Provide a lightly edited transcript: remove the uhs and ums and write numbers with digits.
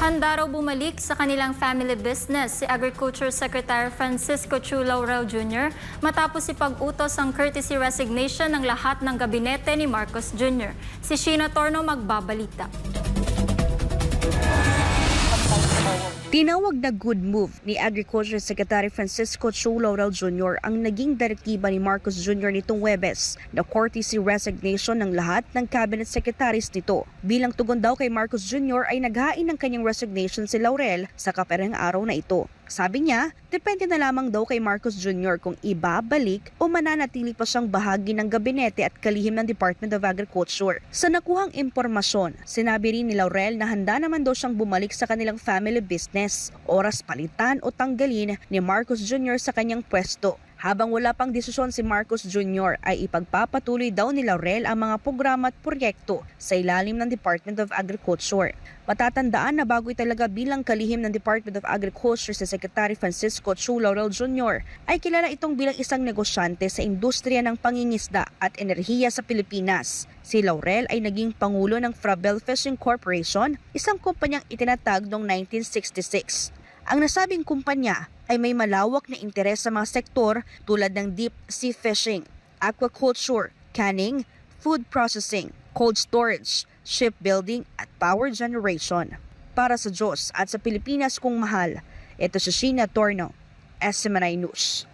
Handa raw bumalik sa kanilang family business si Agriculture Secretary Francisco Chu Laurel Jr. matapos ipag-utos ang courtesy resignation ng lahat ng gabinete ni Marcos Jr. Si Sheena Torno magbabalita. Tinawag na good move ni Agriculture Secretary Francisco Chu Laurel Jr. ang naging direktiba ni Marcos Jr. nitong Huwebes na courtesy resignation ng lahat ng cabinet secretaries nito. Bilang tugon daw kay Marcos Jr. ay naghain ng kanyang resignation si Laurel sa kaperang araw na ito. Sabi niya, depende na lamang daw kay Marcos Jr. kung ibabalik o mananatili pa siyang bahagi ng gabinete at kalihim ng Department of Agriculture. Sa nakuhang impormasyon, sinabi rin ni Laurel na handa naman daw siyang bumalik sa kanilang family business, oras palitan o tanggalin ni Marcos Jr. sa kanyang pwesto. Habang wala pang desisyon si Marcos Jr. ay ipagpapatuloy daw ni Laurel ang mga programa at proyekto sa ilalim ng Department of Agriculture. Matatandaan na bago italaga bilang kalihim ng Department of Agriculture si Secretary Francisco Chu Laurel Jr. ay kilala itong bilang isang negosyante sa industriya ng pangingisda at enerhiya sa Pilipinas. Si Laurel ay naging pangulo ng Frabel Fishing Corporation, isang kumpanyang itinatag noong 1966. Ang nasabing kumpanya ay may malawak na interes sa mga sektor tulad ng deep sea fishing, aquaculture, canning, food processing, cold storage, shipbuilding at power generation. Para sa Diyos at sa Pilipinas kong mahal, ito si Sheena Torno, SMNI News.